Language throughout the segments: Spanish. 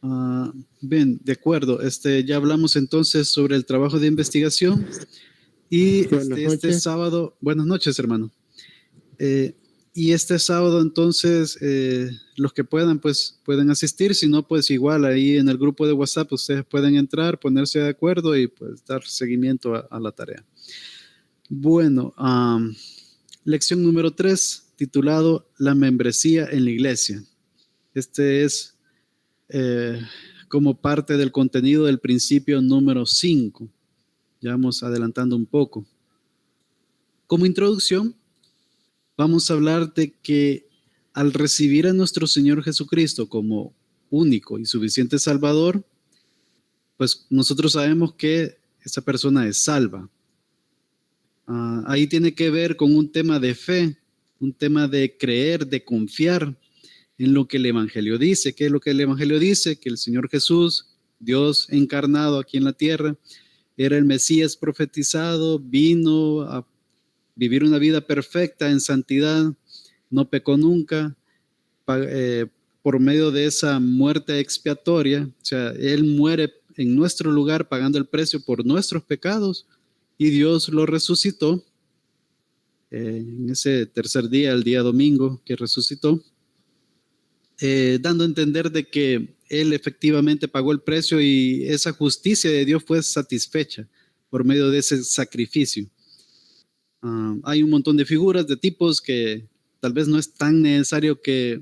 Ah, bien, de acuerdo. Ya hablamos entonces sobre el trabajo de investigación y Buenas este noches. sábado, buenas noches, hermano. Eh, y este sábado entonces, los que puedan, pues pueden asistir. Si no, pues igual ahí en el grupo de WhatsApp ustedes pueden entrar, ponerse de acuerdo y pues dar seguimiento a la tarea. Bueno, lección número 3, titulado La membresía en la iglesia. Este es eh, como parte del contenido del principio número 5. Ya vamos adelantando un poco. Como introducción, vamos a hablar de que al recibir a nuestro Señor Jesucristo como único y suficiente Salvador, pues nosotros sabemos que esa persona es salva. Ahí tiene que ver con un tema de fe, un tema de creer, de confiar en lo que el Evangelio dice. ¿Qué es lo que el Evangelio dice? Que el Señor Jesús, Dios encarnado aquí en la tierra, era el Mesías profetizado, vino a vivir una vida perfecta en santidad, no pecó nunca, por medio de esa muerte expiatoria, o sea, Él muere en nuestro lugar pagando el precio por nuestros pecados y Dios lo resucitó en ese tercer día, el día domingo que resucitó, dando a entender de que Él efectivamente pagó el precio y esa justicia de Dios fue satisfecha por medio de ese sacrificio. Hay un montón de figuras, de tipos que tal vez no es tan necesario que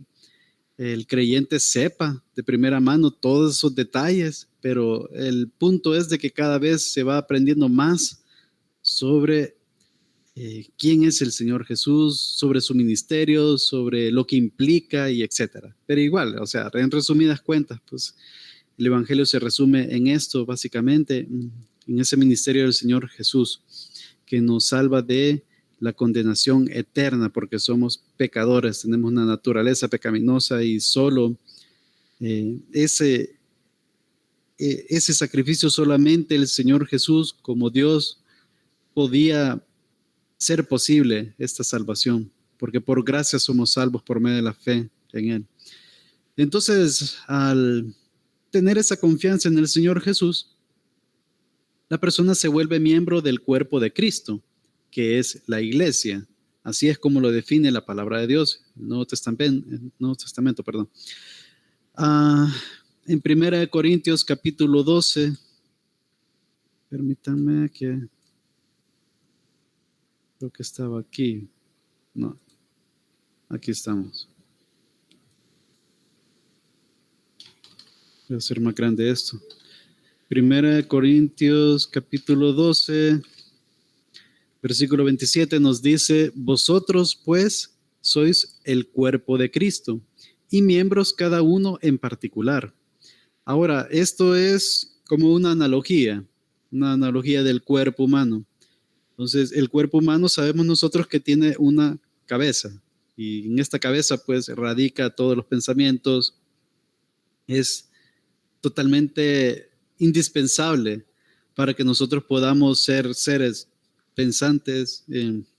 el creyente sepa de primera mano todos esos detalles, pero el punto es de que cada vez se va aprendiendo más sobre quién es el Señor Jesús, sobre su ministerio, sobre lo que implica y etcétera. Pero igual, o sea, en resumidas cuentas, pues el Evangelio se resume en esto, básicamente, en ese ministerio del Señor Jesús, que nos salva de la condenación eterna, porque somos pecadores, tenemos una naturaleza pecaminosa y solo ese, ese sacrificio solamente el Señor Jesús como Dios podía ser posible esta salvación, porque por gracia somos salvos por medio de la fe en Él. Entonces, al tener esa confianza en el Señor Jesús, la persona se vuelve miembro del cuerpo de Cristo, que es la iglesia. Así es como lo define la palabra de Dios, el Nuevo Testamento, perdón. En 1 Corintios capítulo 12, permítanme que creo que estaba aquí. No, aquí estamos. Voy a hacer más grande esto. 1 Corintios capítulo 12, versículo 27 nos dice, vosotros pues sois el cuerpo de Cristo y miembros cada uno en particular. Ahora, esto es como una analogía del cuerpo humano. Entonces, el cuerpo humano sabemos nosotros que tiene una cabeza y en esta cabeza pues radica todos los pensamientos. Es totalmente indispensable para que nosotros podamos ser seres pensantes,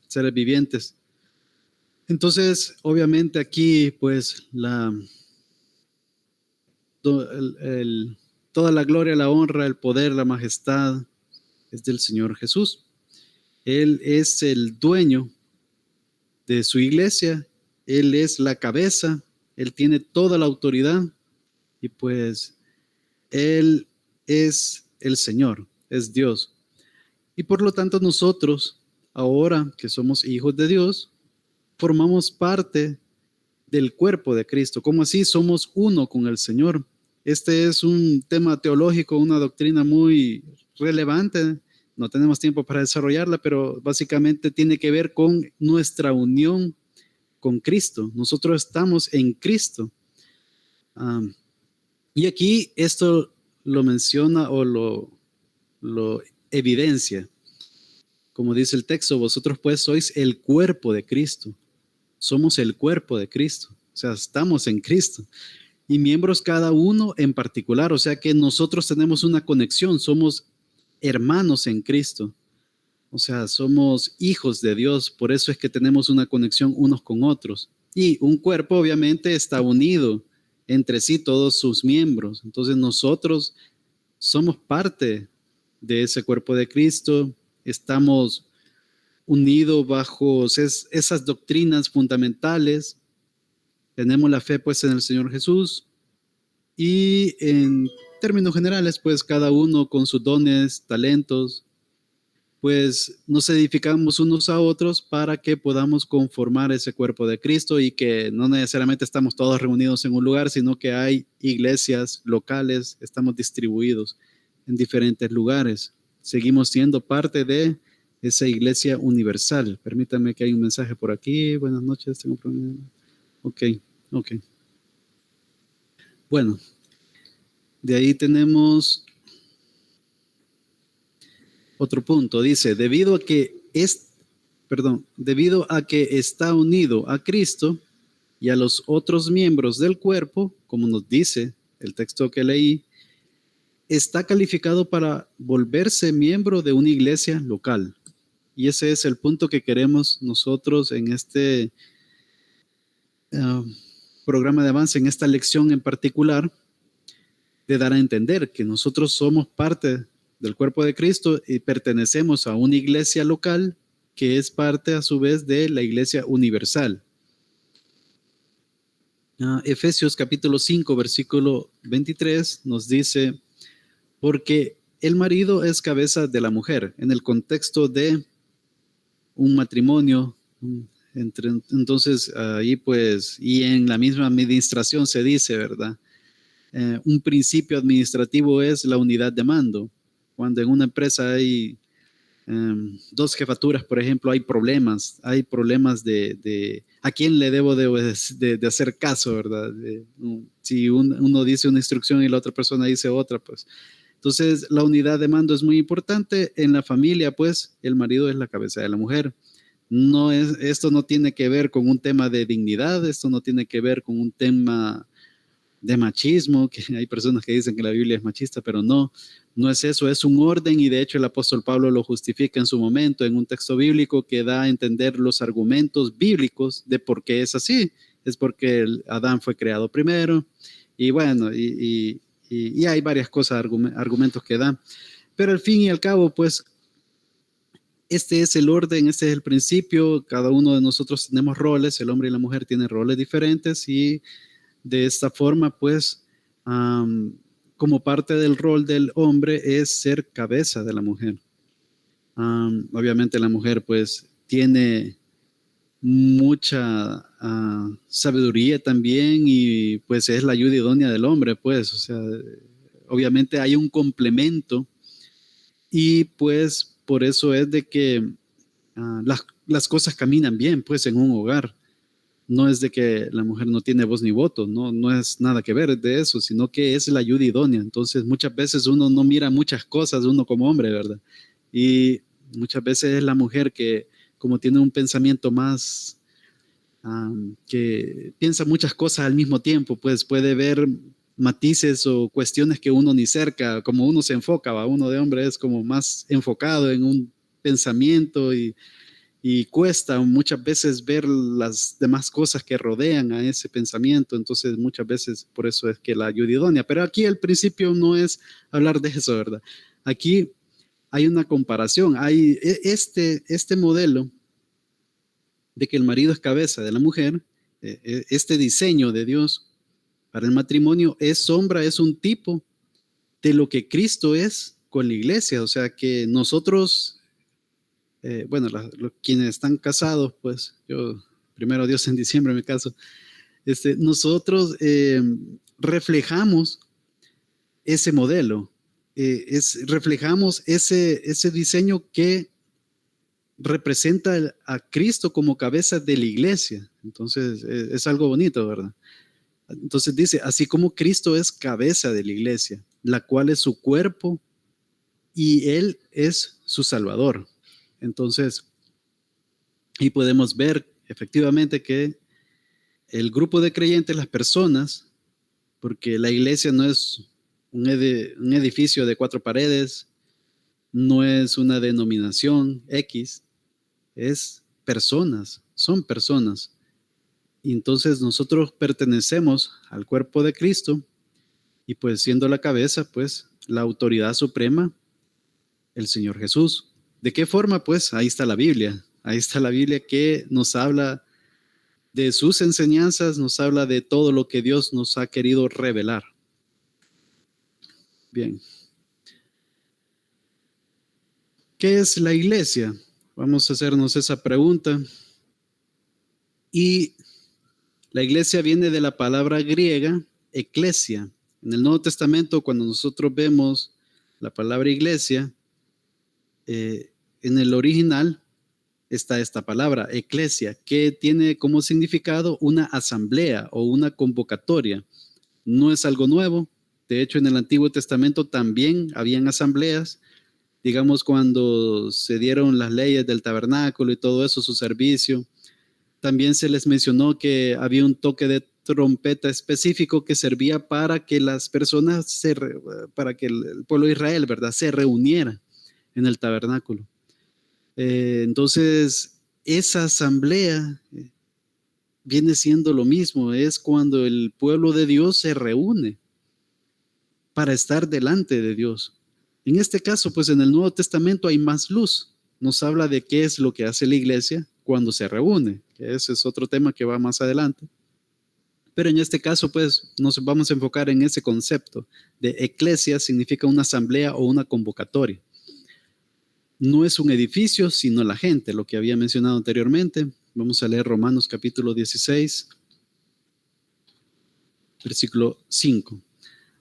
seres vivientes. Entonces, obviamente aquí pues toda la gloria, la honra, el poder, la majestad es del Señor Jesús. Él es el dueño de su iglesia, Él es la cabeza, Él tiene toda la autoridad y pues Él es el Señor, es Dios. Y por lo tanto nosotros, ahora que somos hijos de Dios, formamos parte del cuerpo de Cristo. ¿Cómo así? Somos uno con el Señor. Este es un tema teológico, una doctrina muy relevante. No tenemos tiempo para desarrollarla, pero básicamente tiene que ver con nuestra unión con Cristo. Nosotros estamos en Cristo. Um, y aquí esto lo menciona o lo evidencia. Como dice el texto, vosotros pues sois el cuerpo de Cristo. Somos el cuerpo de Cristo. O sea, estamos en Cristo. Y miembros cada uno en particular. O sea que nosotros tenemos una conexión. Somos hermanos en Cristo. O sea, somos hijos de Dios. Por eso es que tenemos una conexión unos con otros. Y un cuerpo obviamente está unido entre sí todos sus miembros. Entonces nosotros somos parte de ese cuerpo de Cristo, estamos unidos bajo esas doctrinas fundamentales, tenemos la fe pues en el Señor Jesús y en términos generales pues cada uno con sus dones, talentos, pues nos edificamos unos a otros para que podamos conformar ese cuerpo de Cristo y que no necesariamente estamos todos reunidos en un lugar, sino que hay iglesias locales, estamos distribuidos en diferentes lugares. Seguimos siendo parte de esa iglesia universal. Permítame que hay un mensaje por aquí. Buenas noches, tengo un problema. Ok, ok. Bueno, de ahí tenemos otro punto. Dice, debido a que está unido a Cristo y a los otros miembros del cuerpo, como nos dice el texto que leí, está calificado para volverse miembro de una iglesia local. Y ese es el punto que queremos nosotros en este programa de avance, en esta lección en particular, de dar a entender que nosotros somos parte del cuerpo de Cristo y pertenecemos a una iglesia local que es parte a su vez de la iglesia universal. Efesios capítulo 5, versículo 23 nos dice, porque el marido es cabeza de la mujer, en el contexto de un matrimonio. Entonces, ahí pues, y en la misma administración se dice, ¿verdad? Un principio administrativo es la unidad de mando. Cuando en una empresa hay dos jefaturas, por ejemplo, hay problemas de a quién le debo de hacer caso, ¿verdad? Si uno dice una instrucción y la otra persona dice otra, pues. Entonces, la unidad de mando es muy importante. En la familia, pues, el marido es la cabeza de la mujer. Esto no tiene que ver con un tema de dignidad, esto no tiene que ver con un tema de machismo, que hay personas que dicen que la Biblia es machista, pero no es eso, es un orden y de hecho el apóstol Pablo lo justifica en su momento en un texto bíblico que da a entender los argumentos bíblicos de por qué es así. Es porque Adán fue creado primero y bueno, y hay varias cosas, argumentos que dan. Pero al fin y al cabo, pues, este es el orden, este es el principio. Cada uno de nosotros tenemos roles, el hombre y la mujer tienen roles diferentes y de esta forma, pues, como parte del rol del hombre es ser cabeza de la mujer. Obviamente la mujer, pues, tiene mucha sabiduría también y pues es la ayuda idónea del hombre, pues, o sea, obviamente hay un complemento y pues por eso es de que las cosas caminan bien, pues, en un hogar. No es de que la mujer no tiene voz ni voto, no es nada que ver de eso, sino que es la ayuda idónea. Entonces, muchas veces uno no mira muchas cosas, uno como hombre, ¿verdad? Y muchas veces es la mujer que, como tiene un pensamiento más, que piensa muchas cosas al mismo tiempo, pues puede ver matices o cuestiones que uno ni cerca, como uno se enfoca, ¿va? Uno de hombre es como más enfocado en un pensamiento y cuesta muchas veces ver las demás cosas que rodean a ese pensamiento, entonces muchas veces por eso es que la ayuda idónea, pero aquí el principio no es hablar de eso, ¿verdad? Aquí hay una comparación, hay este modelo de que el marido es cabeza de la mujer, este diseño de Dios para el matrimonio es sombra, es un tipo de lo que Cristo es con la iglesia, o sea que nosotros bueno, quienes están casados, pues yo, primero Dios en diciembre me caso, nosotros reflejamos ese modelo, reflejamos ese diseño que representa a Cristo como cabeza de la iglesia. Entonces, es algo bonito, ¿verdad? Entonces dice, así como Cristo es cabeza de la iglesia, la cual es su cuerpo y Él es su Salvador. Entonces, y podemos ver efectivamente que el grupo de creyentes, las personas, porque la iglesia no es un edificio de 4 paredes, no es una denominación X, es personas, son personas. Y entonces nosotros pertenecemos al cuerpo de Cristo y pues siendo la cabeza, pues la autoridad suprema, el Señor Jesús. ¿De qué forma? Pues ahí está la Biblia. Ahí está la Biblia que nos habla de sus enseñanzas, nos habla de todo lo que Dios nos ha querido revelar. Bien. ¿Qué es la iglesia? Vamos a hacernos esa pregunta. Y la iglesia viene de la palabra griega, eclesia. En el Nuevo Testamento, cuando nosotros vemos la palabra iglesia, en el original está esta palabra, eclesia, que tiene como significado una asamblea o una convocatoria. No es algo nuevo. De hecho, en el Antiguo Testamento también habían asambleas. Digamos, cuando se dieron las leyes del tabernáculo y todo eso, su servicio, también se les mencionó que había un toque de trompeta específico que servía para que las personas, para que el pueblo de Israel, ¿verdad?, se reuniera en el tabernáculo. Entonces, esa asamblea viene siendo lo mismo, es cuando el pueblo de Dios se reúne para estar delante de Dios. En este caso, pues en el Nuevo Testamento hay más luz. Nos habla de qué es lo que hace la iglesia cuando se reúne, que ese es otro tema que va más adelante. Pero en este caso, pues nos vamos a enfocar en ese concepto de eclesia, significa una asamblea o una convocatoria. No es un edificio, sino la gente, lo que había mencionado anteriormente. Vamos a leer Romanos capítulo 16, versículo 5.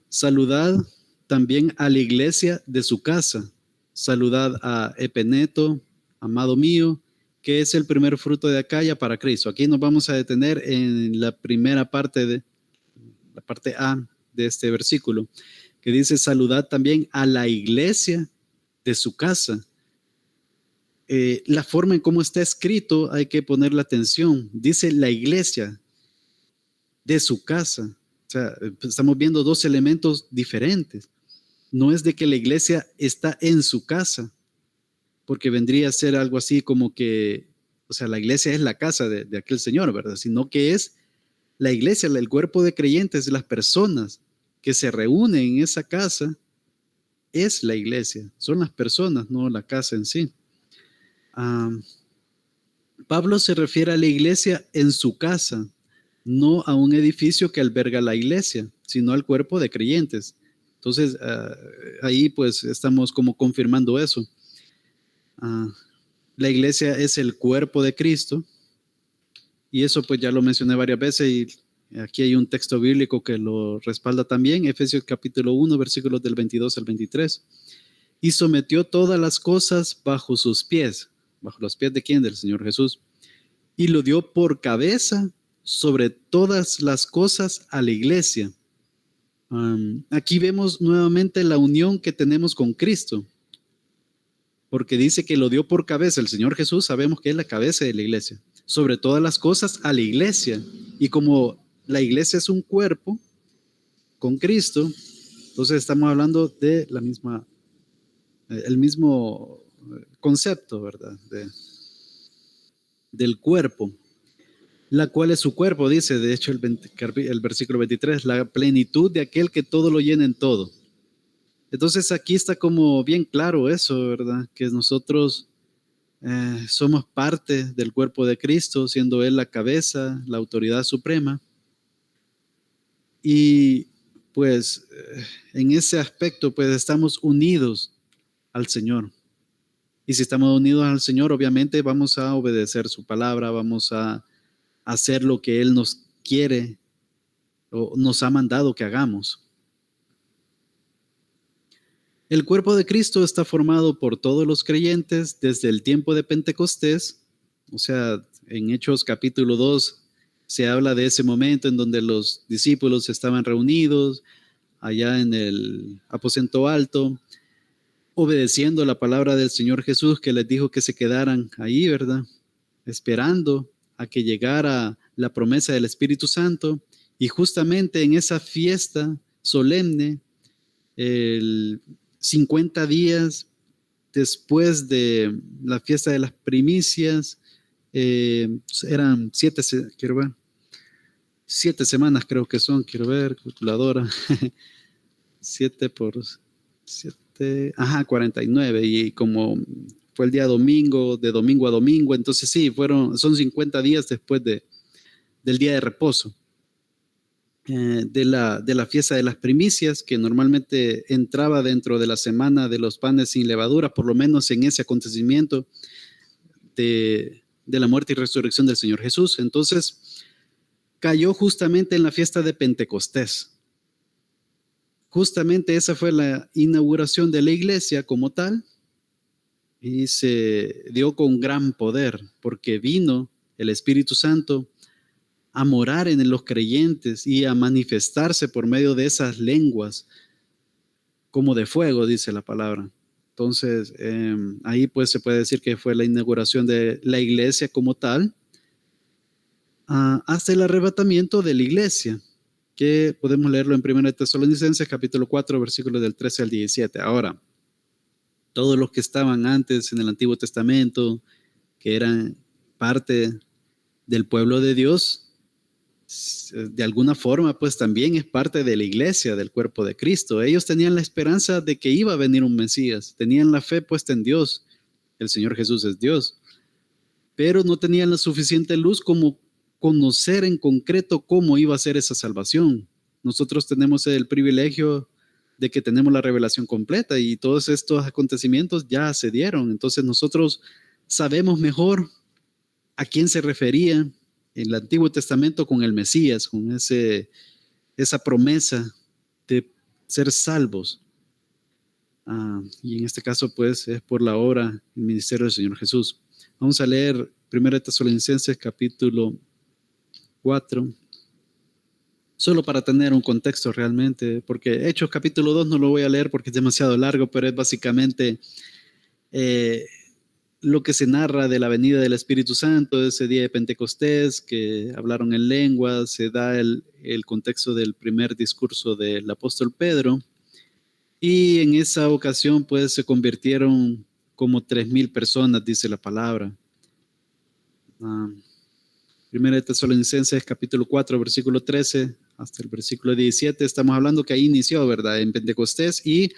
Saludad también a la iglesia de su casa. Saludad a Epeneto, amado mío, que es el primer fruto de Acaya para Cristo. Aquí nos vamos a detener en la primera parte de la parte A de este versículo, que dice saludad también a la iglesia de su casa. La forma en cómo está escrito hay que ponerle atención. Dice la iglesia de su casa. O sea, estamos viendo dos elementos diferentes. No es de que la iglesia está en su casa, porque vendría a ser algo así como que, o sea, la iglesia es la casa de aquel señor, ¿verdad? Sino que es la iglesia, el cuerpo de creyentes, las personas que se reúnen en esa casa, es la iglesia. Son las personas, no la casa en sí. Pablo se refiere a la iglesia en su casa, no a un edificio que alberga la iglesia, sino al cuerpo de creyentes. Entonces, ahí pues estamos como confirmando eso. La iglesia es el cuerpo de Cristo y eso pues ya lo mencioné varias veces y aquí hay un texto bíblico que lo respalda también, Efesios capítulo 1, versículos del 22 al 23. Y sometió todas las cosas bajo sus pies. ¿Bajo los pies de quién? Del Señor Jesús. Y lo dio por cabeza sobre todas las cosas a la iglesia. Aquí vemos nuevamente la unión que tenemos con Cristo, porque dice que lo dio por cabeza. El Señor Jesús sabemos que es la cabeza de la iglesia, sobre todas las cosas a la iglesia. Y como la iglesia es un cuerpo con Cristo, entonces estamos hablando de la misma, el mismo concepto, ¿verdad? Del cuerpo, la cual es su cuerpo, dice, de hecho, el versículo 23, la plenitud de aquel que todo lo llena en todo. Entonces aquí está como bien claro eso, ¿verdad? Que nosotros somos parte del cuerpo de Cristo, siendo Él la cabeza, la autoridad suprema. Y pues en ese aspecto, pues estamos unidos al Señor. Y si estamos unidos al Señor, obviamente vamos a obedecer su palabra, vamos a hacer lo que Él nos quiere o nos ha mandado que hagamos. El cuerpo de Cristo está formado por todos los creyentes desde el tiempo de Pentecostés, o sea, en Hechos capítulo 2 se habla de ese momento en donde los discípulos estaban reunidos allá en el aposento alto, obedeciendo la palabra del Señor Jesús que les dijo que se quedaran ahí, ¿verdad? Esperando a que llegara la promesa del Espíritu Santo. Y justamente en esa fiesta solemne, el 50 días después de la fiesta de las primicias, eran 7, quiero ver, 7 semanas creo que son, quiero ver, calculadora. 7 por 7, 49. Y como fue el día domingo, de domingo a domingo, entonces sí, son 50 días después del día de reposo. De la fiesta de las primicias, que normalmente entraba dentro de la semana de los panes sin levadura, por lo menos en ese acontecimiento de la muerte y resurrección del Señor Jesús. Entonces, cayó justamente en la fiesta de Pentecostés. Justamente esa fue la inauguración de la iglesia como tal, y se dio con gran poder, porque vino el Espíritu Santo a morar en los creyentes y a manifestarse por medio de esas lenguas como de fuego, dice la palabra. Entonces, ahí pues se puede decir que fue la inauguración de la iglesia como tal, hasta el arrebatamiento de la iglesia, que podemos leerlo en 1 Tesalonicenses capítulo 4, versículos del 13 al 17. Ahora, todos los que estaban antes en el Antiguo Testamento, que eran parte del pueblo de Dios, de alguna forma, pues también es parte de la iglesia, del cuerpo de Cristo. Ellos tenían la esperanza de que iba a venir un Mesías, tenían la fe puesta en Dios. El Señor Jesús es Dios, pero no tenían la suficiente luz como conocer en concreto cómo iba a ser esa salvación. Nosotros tenemos el privilegio de que tenemos la revelación completa y todos estos acontecimientos ya se dieron. Entonces nosotros sabemos mejor a quién se refería el Antiguo Testamento con el Mesías, con esa promesa de ser salvos. Y en este caso, pues, es por la obra y el ministerio del Señor Jesús. Vamos a leer 1 Tesalonicenses capítulo 4, solo para tener un contexto realmente, porque Hechos capítulo 2 no lo voy a leer porque es demasiado largo, pero es básicamente lo que se narra de la venida del Espíritu Santo, de ese día de Pentecostés, que hablaron en lenguas, se da el contexto del primer discurso del apóstol Pedro, y en esa ocasión pues se convirtieron como 3,000 personas, dice la palabra. Primera de Tesalonicenses capítulo 4, versículo 13 hasta el versículo 17, estamos hablando que ahí inició, ¿verdad? En Pentecostés, y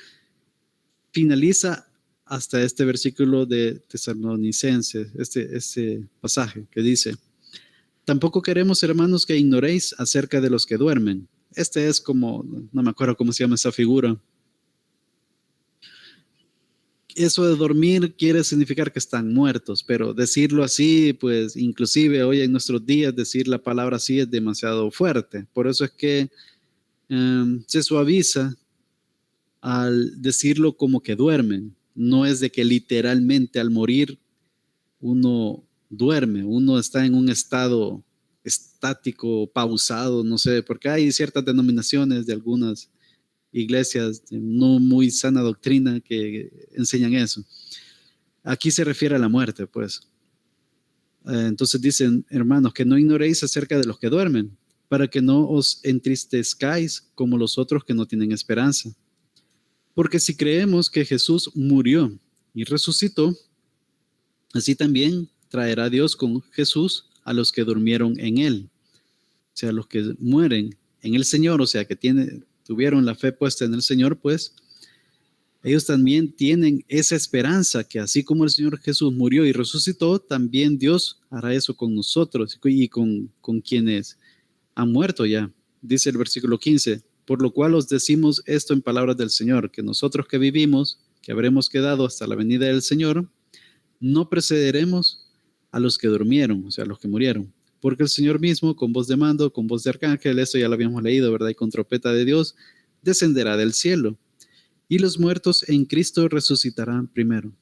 finaliza hasta este versículo de Tesalonicenses, este pasaje que dice: tampoco queremos, hermanos, que ignoréis acerca de los que duermen. Este es como, no me acuerdo cómo se llama esa figura. Eso de dormir quiere significar que están muertos, pero decirlo así, pues inclusive hoy en nuestros días decir la palabra así es demasiado fuerte. Por eso es que se suaviza al decirlo como que duermen. No es de que literalmente al morir uno duerme, uno está en un estado estático, pausado, no sé, porque hay ciertas denominaciones de algunas iglesias de no muy sana doctrina que enseñan eso. Aquí se refiere a la muerte, pues. Entonces dicen, hermanos, que no ignoréis acerca de los que duermen, para que no os entristezcáis como los otros que no tienen esperanza. Porque si creemos que Jesús murió y resucitó, así también traerá Dios con Jesús a los que durmieron en él. O sea, los que mueren en el Señor, o sea, que tuvieron la fe puesta en el Señor, pues ellos también tienen esa esperanza que así como el Señor Jesús murió y resucitó, también Dios hará eso con nosotros y con quienes han muerto ya. Dice el versículo 15, por lo cual os decimos esto en palabras del Señor, que nosotros que vivimos, que habremos quedado hasta la venida del Señor, no precederemos a los que durmieron, o sea, a los que murieron. Porque el Señor mismo, con voz de mando, con voz de arcángel, eso ya lo habíamos leído, ¿verdad? Y con trompeta de Dios, descenderá del cielo. Y los muertos en Cristo resucitarán primero.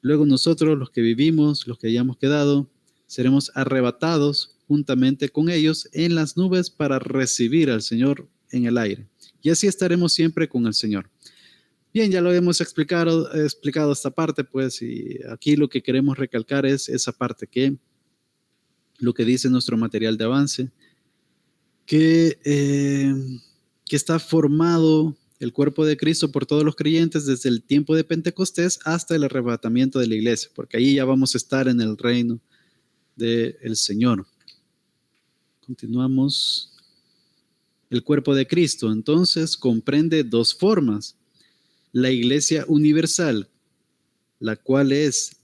Luego nosotros, los que vivimos, los que hayamos quedado, seremos arrebatados juntamente con ellos en las nubes para recibir al Señor en el aire. Y así estaremos siempre con el Señor. Bien, ya lo hemos explicado esta parte, pues, y aquí lo que queremos recalcar es esa parte que lo que dice nuestro material de avance, que está formado el cuerpo de Cristo por todos los creyentes desde el tiempo de Pentecostés hasta el arrebatamiento de la iglesia, porque ahí ya vamos a estar en el reino del Señor. Continuamos. El cuerpo de Cristo, entonces, comprende dos formas. La iglesia universal, la cual es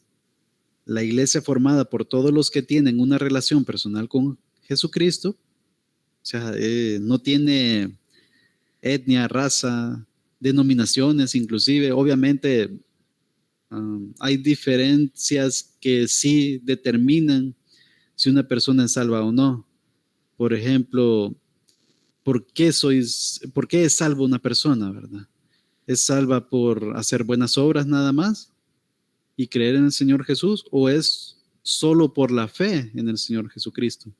la iglesia formada por todos los que tienen una relación personal con Jesucristo, o sea, no tiene etnia, raza, denominaciones, inclusive, obviamente hay diferencias que sí determinan si una persona es salva o no. Por ejemplo, ¿por qué es salva una persona, verdad? ¿Es salva por hacer buenas obras nada más y creer en el Señor Jesús o es solo por la fe en el Señor Jesucristo?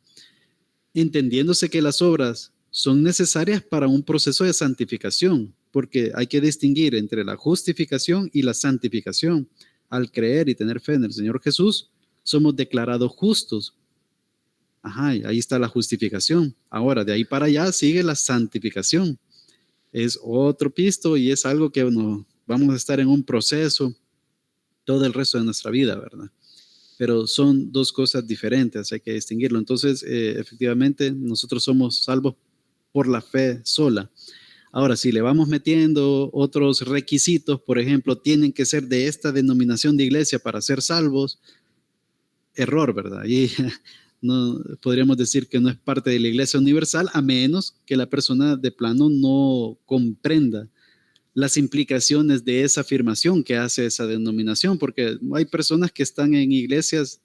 Entendiéndose que las obras son necesarias para un proceso de santificación, porque hay que distinguir entre la justificación y la santificación. Al creer y tener fe en el Señor Jesús, somos declarados justos. Ajá, y ahí está la justificación. Ahora, de ahí para allá sigue la santificación. Es otro pisto y es algo que vamos a estar en un proceso todo el resto de nuestra vida, ¿verdad? Pero son dos cosas diferentes, hay que distinguirlo. Entonces, efectivamente, nosotros somos salvos por la fe sola. Ahora, si le vamos metiendo otros requisitos, por ejemplo, tienen que ser de esta denominación de iglesia para ser salvos, error, ¿verdad? Y no podríamos decir que no es parte de la iglesia universal, a menos que la persona de plano no comprenda las implicaciones de esa afirmación que hace esa denominación, porque hay personas que están en iglesias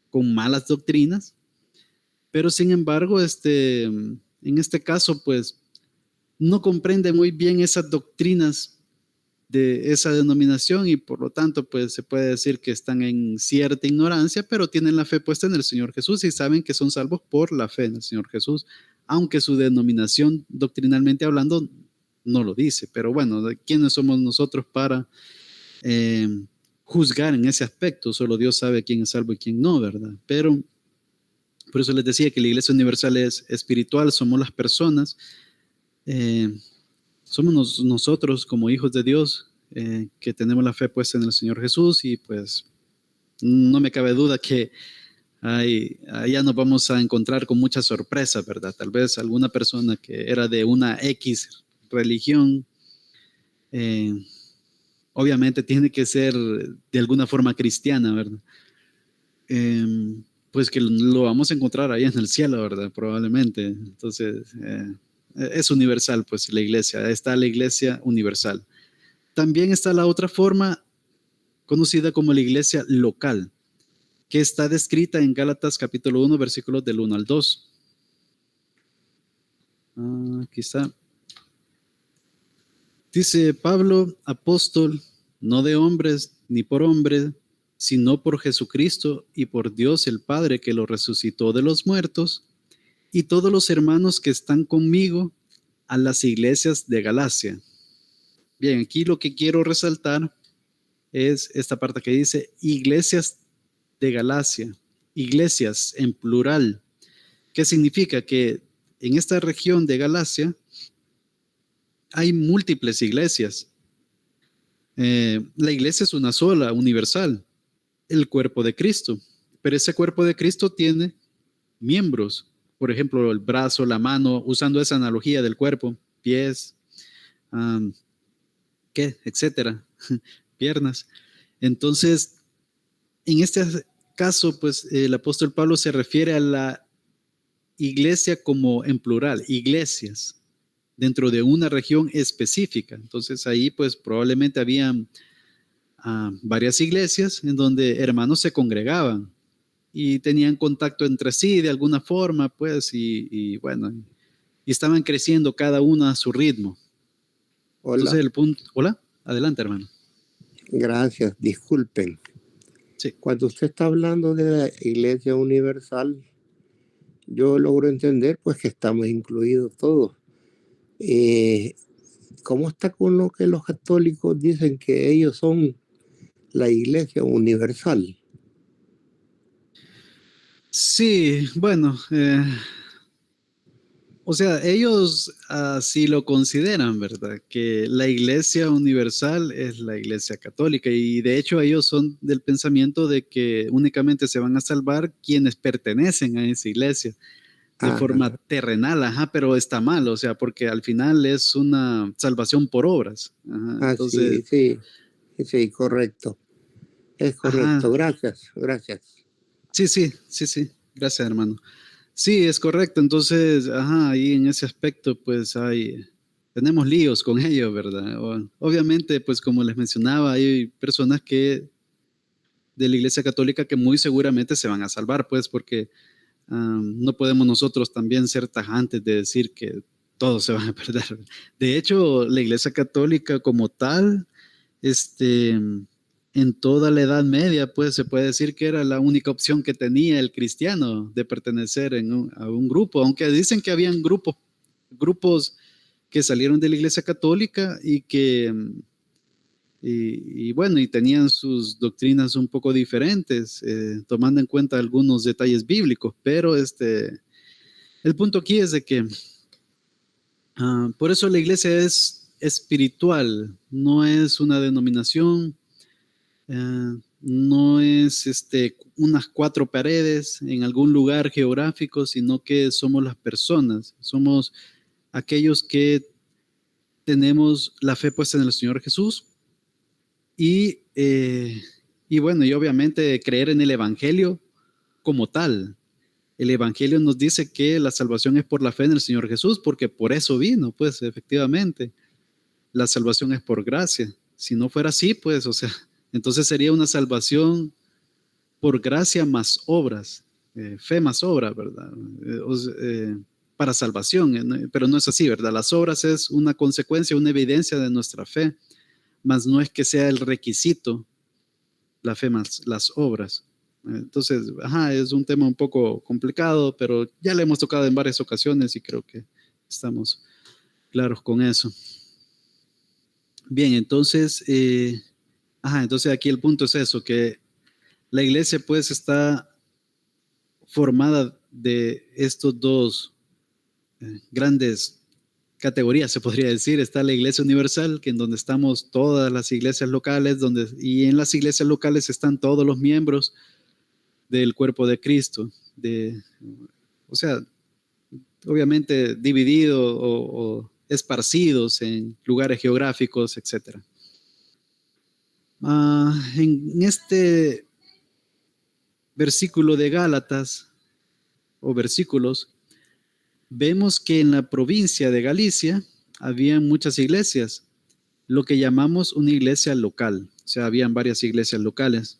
con malas doctrinas, pero sin embargo, en este caso, pues no comprende muy bien esas doctrinas de esa denominación y por lo tanto, pues se puede decir que están en cierta ignorancia, pero tienen la fe puesta en el Señor Jesús y saben que son salvos por la fe en el Señor Jesús, aunque su denominación doctrinalmente hablando no lo dice. Pero bueno, ¿quiénes somos nosotros para eh, juzgar en ese aspecto? Solo Dios sabe quién es salvo y quién no, ¿verdad? Pero por eso les decía que la Iglesia Universal es espiritual, somos las personas, eh, somos nosotros como hijos de Dios que tenemos la fe puesta en el Señor Jesús y pues no me cabe duda que allá nos vamos a encontrar con muchas sorpresas, ¿verdad? Tal vez alguna persona que era de una X religión, eh, obviamente tiene que ser de alguna forma cristiana, ¿verdad? Pues que lo vamos a encontrar ahí en el cielo, ¿verdad? Probablemente. Entonces, es universal, pues la iglesia, está la iglesia universal. También está la otra forma conocida como la iglesia local, que está descrita en Gálatas capítulo 1, versículos del 1 al 2. Aquí está. Dice Pablo, apóstol, no de hombres ni por hombres, sino por Jesucristo y por Dios el Padre que lo resucitó de los muertos, y todos los hermanos que están conmigo a las iglesias de Galacia. Bien, aquí lo que quiero resaltar es esta parte que dice iglesias de Galacia, iglesias en plural. ¿Qué significa? Que en esta región de Galacia hay múltiples iglesias. La iglesia es una sola, universal, el cuerpo de Cristo, pero ese cuerpo de Cristo tiene miembros, por ejemplo, el brazo, la mano, usando esa analogía del cuerpo, pies, etcétera, piernas. Entonces, en este caso, pues el apóstol Pablo se refiere a la iglesia como en plural, iglesias dentro de una región específica. Entonces ahí pues probablemente habían varias iglesias en donde hermanos se congregaban y tenían contacto entre sí de alguna forma, pues, y bueno, y estaban creciendo cada una a su ritmo. Hola. Entonces el punto, hola, adelante hermano. Gracias, disculpen. Sí. Cuando usted está hablando de la Iglesia Universal, yo logro entender pues que estamos incluidos todos. ¿Cómo está con lo que los católicos dicen que ellos son la Iglesia Universal? Sí, bueno, o sea, ellos así lo consideran, ¿verdad? Que la iglesia universal es la iglesia católica y de hecho ellos son del pensamiento de que únicamente se van a salvar quienes pertenecen a esa iglesia. de forma Ajá. terrenal, ajá, pero está mal, o sea, porque al final es una salvación por obras. Ajá, entonces, Así, sí, sí, correcto. Es correcto. ajá, Gracias, gracias. sí, sí, sí, sí, gracias, hermano. Sí, es correcto. Entonces, ajá, ahí en ese aspecto, pues tenemos líos con ellos, ¿verdad? Obviamente, pues como les mencionaba, hay personas que de la Iglesia Católica que muy seguramente se van a salvar, pues porque no podemos nosotros también ser tajantes de decir que todos se van a perder. De hecho, la Iglesia Católica como tal, este, en toda la Edad Media, pues se puede decir que era la única opción que tenía el cristiano de pertenecer a un grupo, aunque dicen que habían grupos que salieron de la Iglesia Católica y que, y bueno, y tenían sus doctrinas un poco diferentes, tomando en cuenta algunos detalles bíblicos, pero el punto aquí es de que por eso la iglesia es espiritual, no es una denominación, no es unas cuatro paredes en algún lugar geográfico, sino que somos las personas, somos aquellos que tenemos la fe puesta en el Señor Jesús y, y bueno, y obviamente creer en el Evangelio como tal. El Evangelio nos dice que la salvación es por la fe en el Señor Jesús, porque por eso vino, pues efectivamente, la salvación es por gracia. Si no fuera así, pues, o sea, entonces sería una salvación por gracia más obras, fe más obra, ¿verdad? Para salvación, pero no es así, ¿verdad? Las obras es una consecuencia, una evidencia de nuestra fe, más no es que sea el requisito la fe más las obras. Entonces, ajá, es un tema un poco complicado, pero ya le hemos tocado en varias ocasiones y creo que estamos claros con eso. Bien, entonces, entonces aquí el punto es eso, que la iglesia pues está formada de estos dos grandes categorías, se podría decir. Está la iglesia universal, que en donde estamos todas las iglesias locales, y en las iglesias locales están todos los miembros del cuerpo de Cristo, o sea, obviamente dividido o esparcidos en lugares geográficos, etc. En este versículo de Gálatas, o versículos, vemos que en la provincia de Galicia había muchas iglesias, lo que llamamos una iglesia local, o sea, habían varias iglesias locales.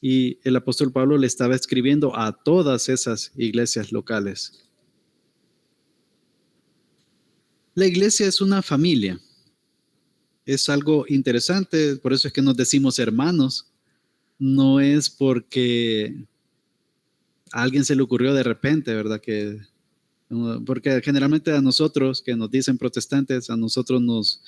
Y el apóstol Pablo le estaba escribiendo a todas esas iglesias locales. La iglesia es una familia, es algo interesante, por eso es que nos decimos hermanos, no es porque a alguien se le ocurrió de repente, ¿verdad? Porque generalmente a nosotros, que nos dicen protestantes, a nosotros nos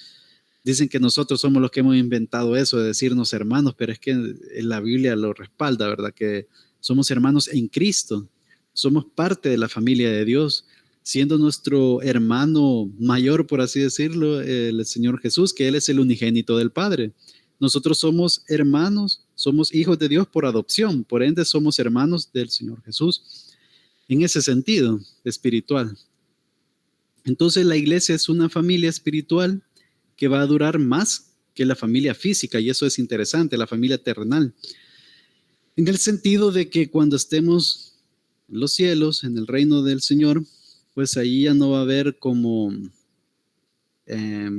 dicen que nosotros somos los que hemos inventado eso de decirnos hermanos, pero es que la Biblia lo respalda, ¿verdad? Que somos hermanos en Cristo, somos parte de la familia de Dios, siendo nuestro hermano mayor, por así decirlo, el Señor Jesús, que Él es el unigénito del Padre. Nosotros somos hermanos, somos hijos de Dios por adopción, por ende somos hermanos del Señor Jesús, en ese sentido espiritual. Entonces la iglesia es una familia espiritual que va a durar más que la familia física, y eso es interesante, la familia terrenal, en el sentido de que cuando estemos en los cielos, en el reino del Señor, pues ahí ya no va a haber eh,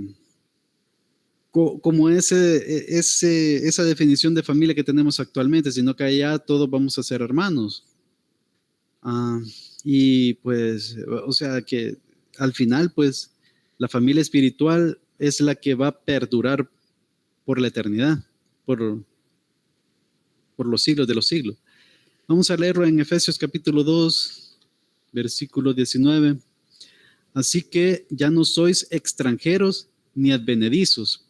como esa definición de familia que tenemos actualmente, sino que allá todos vamos a ser hermanos. Ah, y pues, o sea que al final, pues, la familia espiritual es la que va a perdurar por la eternidad, por, por los siglos de los siglos. Vamos a leerlo en Efesios capítulo 2, versículo 19. Así que ya no sois extranjeros ni advenedizos,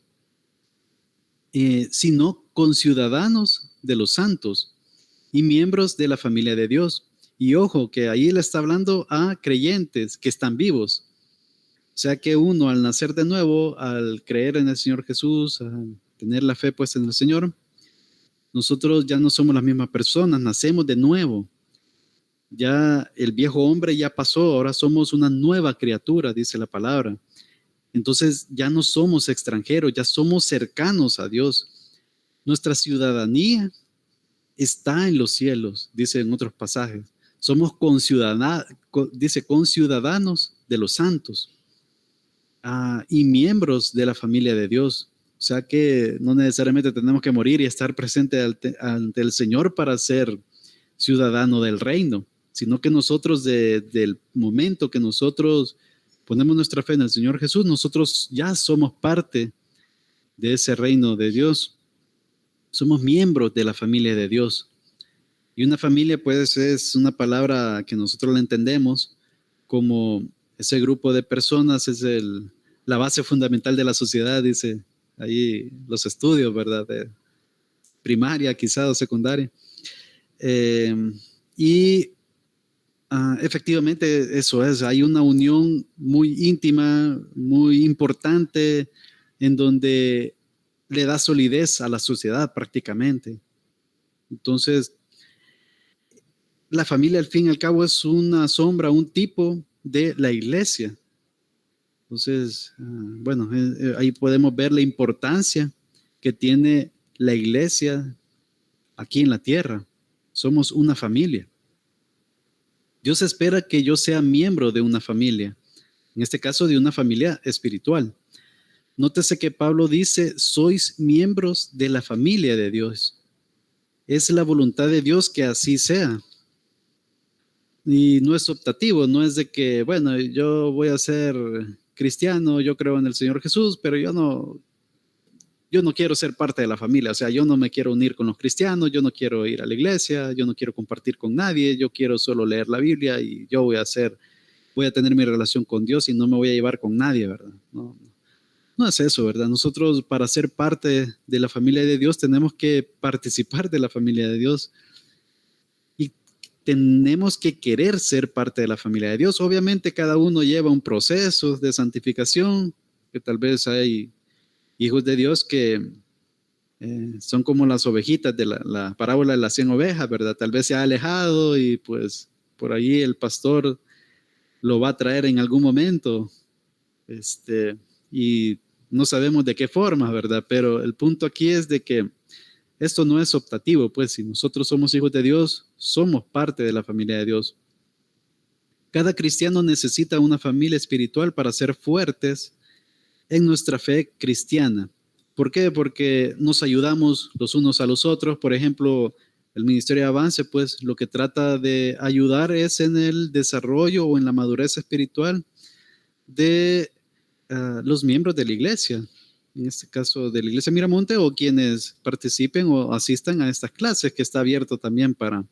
sino conciudadanos de los santos y miembros de la familia de Dios. Y ojo, que ahí le está hablando a creyentes que están vivos. O sea que uno al nacer de nuevo, al creer en el Señor Jesús, al tener la fe puesta en el Señor, nosotros ya no somos las mismas personas, nacemos de nuevo. Ya el viejo hombre ya pasó, ahora somos una nueva criatura, dice la palabra. Entonces ya no somos extranjeros, ya somos cercanos a Dios. Nuestra ciudadanía está en los cielos, dice en otros pasajes. Somos dice, conciudadanos de los santos, y miembros de la familia de Dios. O sea que no necesariamente tenemos que morir y estar presente ante el Señor para ser ciudadano del reino, sino que nosotros del momento que nosotros ponemos nuestra fe en el Señor Jesús, nosotros ya somos parte de ese reino de Dios. Somos miembros de la familia de Dios. Y una familia, pues, es una palabra que nosotros la entendemos como ese grupo de personas, es la base fundamental de la sociedad, dice ahí los estudios, ¿verdad? De primaria, quizás, o secundaria. Y efectivamente eso es, hay una unión muy íntima, muy importante, en donde le da solidez a la sociedad prácticamente. Entonces, la familia al fin y al cabo es una sombra, un tipo de la iglesia. Entonces, bueno, ahí podemos ver la importancia que tiene la iglesia aquí en la tierra. Somos una familia. Dios espera que yo sea miembro de una familia, en este caso de una familia espiritual. Nótese que Pablo dice, sois miembros de la familia de Dios. Es la voluntad de Dios que así sea. Y no es optativo, no es de que, bueno, yo voy a ser cristiano, yo creo en el Señor Jesús, pero yo no quiero ser parte de la familia, o sea, yo no me quiero unir con los cristianos, yo no quiero ir a la iglesia, yo no quiero compartir con nadie, yo quiero solo leer la Biblia y yo voy a tener mi relación con Dios y no me voy a llevar con nadie, ¿verdad? No es eso, ¿verdad? Nosotros para ser parte de la familia de Dios tenemos que participar de la familia de Dios y tenemos que querer ser parte de la familia de Dios. Obviamente cada uno lleva un proceso de santificación, que tal vez hay hijos de Dios que son como las ovejitas de la parábola de las 100 ovejas, ¿verdad? Tal vez se ha alejado y pues por ahí el pastor lo va a traer en algún momento, y no sabemos de qué forma, ¿verdad? Pero el punto aquí es de que esto no es optativo, pues si nosotros somos hijos de Dios, somos parte de la familia de Dios. Cada cristiano necesita una familia espiritual para ser fuertes en nuestra fe cristiana. ¿Por qué? Porque nos ayudamos los unos a los otros. Por ejemplo, el Ministerio de Avance, pues lo que trata de ayudar es en el desarrollo o en la madurez espiritual de los miembros de la iglesia, en este caso de la iglesia Miramonte, o quienes participen o asistan a estas clases, que está abierto también para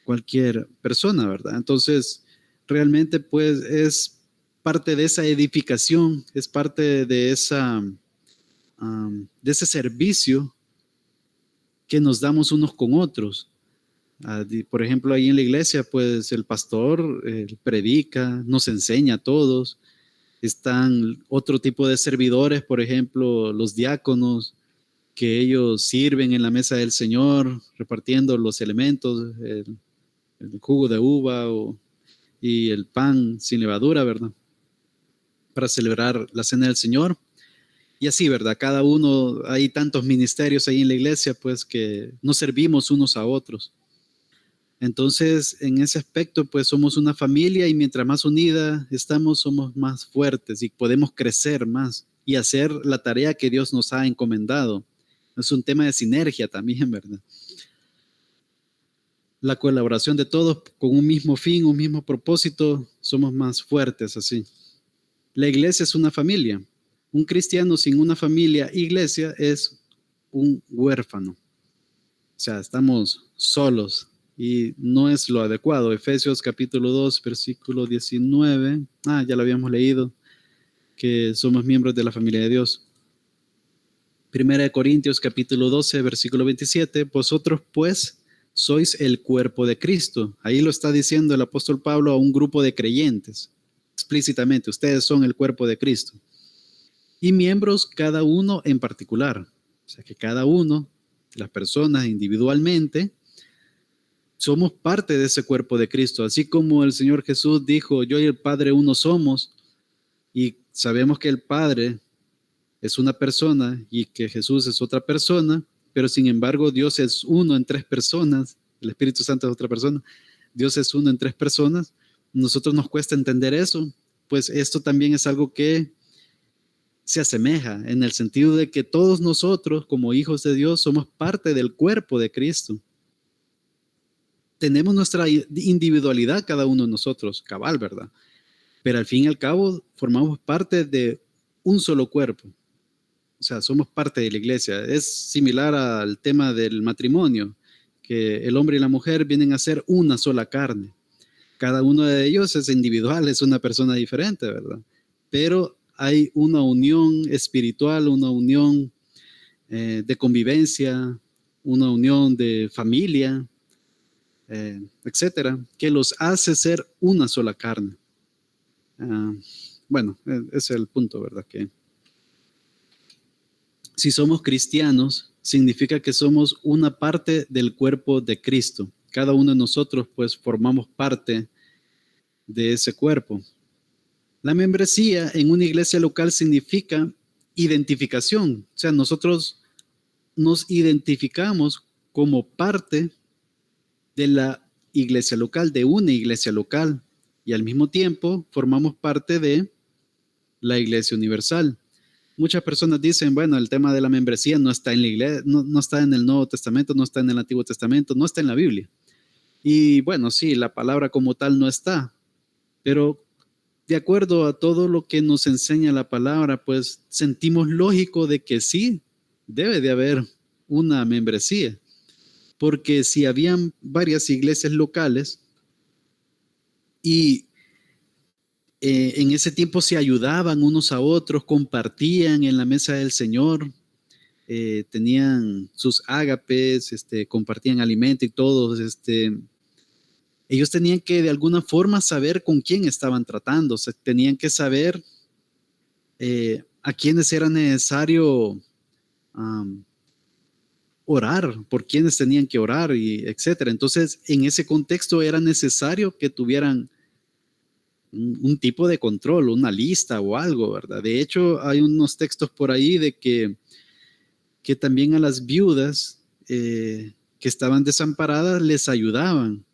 cualquier persona, ¿verdad? Entonces, realmente pues es parte de esa edificación, es parte de de ese servicio que nos damos unos con otros. Por ejemplo, ahí en la iglesia, pues el pastor predica, nos enseña a todos. Están otro tipo de servidores, por ejemplo, los diáconos, que ellos sirven en la mesa del Señor, repartiendo los elementos, el jugo de uva y el pan sin levadura, ¿verdad? Para celebrar la cena del Señor. Y así, ¿verdad? Cada uno, hay tantos ministerios ahí en la iglesia, pues que nos servimos unos a otros. Entonces, en ese aspecto, pues somos una familia y mientras más unida estamos, somos más fuertes y podemos crecer más y hacer la tarea que Dios nos ha encomendado. Es un tema de sinergia también, ¿verdad? La colaboración de todos con un mismo fin, un mismo propósito, somos más fuertes así. La iglesia es una familia. Un cristiano sin una familia, iglesia, es un huérfano. O sea, estamos solos y no es lo adecuado. Efesios capítulo 2, versículo 19. Ya lo habíamos leído, que somos miembros de la familia de Dios. Primera de Corintios capítulo 12, versículo 27. Vosotros pues sois el cuerpo de Cristo. Ahí lo está diciendo el apóstol Pablo a un grupo de creyentes. Explícitamente, ustedes son el cuerpo de Cristo. Y miembros cada uno en particular. O sea que cada uno, las personas individualmente, somos parte de ese cuerpo de Cristo. Así como el Señor Jesús dijo, yo y el Padre uno somos, y sabemos que el Padre es una persona y que Jesús es otra persona, pero sin embargo Dios es uno en tres personas, el Espíritu Santo es otra persona, Dios es uno en tres personas. Nosotros nos cuesta entender eso, pues esto también es algo que se asemeja en el sentido de que todos nosotros como hijos de Dios somos parte del cuerpo de Cristo. Tenemos nuestra individualidad cada uno de nosotros, cabal, ¿verdad? Pero al fin y al cabo formamos parte de un solo cuerpo. O sea, somos parte de la iglesia. Es similar al tema del matrimonio, que el hombre y la mujer vienen a ser una sola carne. Cada uno de ellos es individual, es una persona diferente, ¿verdad? Pero hay una unión espiritual, una unión de convivencia, una unión de familia, etcétera, que los hace ser una sola carne. Bueno, ese es el punto, ¿verdad? Que si somos cristianos, significa que somos una parte del cuerpo de Cristo. Cada uno de nosotros, pues, formamos parte de ese cuerpo. La membresía en una iglesia local significa identificación. O sea, nosotros nos identificamos como parte de la iglesia local, de una iglesia local, y al mismo tiempo formamos parte de la iglesia universal. Muchas personas dicen, bueno, el tema de la membresía no está en la iglesia, no está en el Nuevo Testamento, no está en el Antiguo Testamento, no está en la Biblia. Y bueno, sí, la palabra como tal no está, pero de acuerdo a todo lo que nos enseña la palabra, pues sentimos lógico de que sí, debe de haber una membresía, porque si habían varias iglesias locales y en ese tiempo se ayudaban unos a otros, compartían en la mesa del Señor, tenían sus ágapes, compartían alimento y todos, ellos tenían que de alguna forma saber con quién estaban tratando, o sea, tenían que saber a quiénes era necesario orar, por quiénes tenían que orar y etcétera. Entonces, en ese contexto era necesario que tuvieran un tipo de control, una lista o algo, ¿verdad? De hecho, hay unos textos por ahí de que también a las viudas que estaban desamparadas les ayudaban.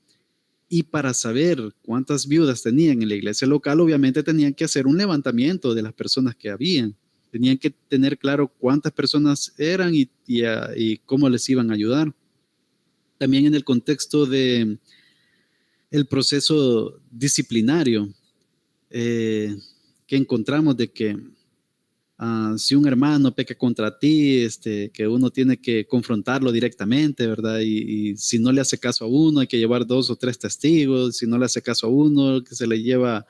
Y para saber cuántas viudas tenían en la iglesia local, obviamente tenían que hacer un levantamiento de las personas que habían. Tenían que tener claro cuántas personas eran y cómo les iban a ayudar. También en el contexto de el proceso disciplinario que encontramos de que si un hermano peca contra ti, que uno tiene que confrontarlo directamente, ¿verdad? Y si no le hace caso a uno, hay que llevar 2 o 3 testigos. Si no le hace caso a uno, que se le lleva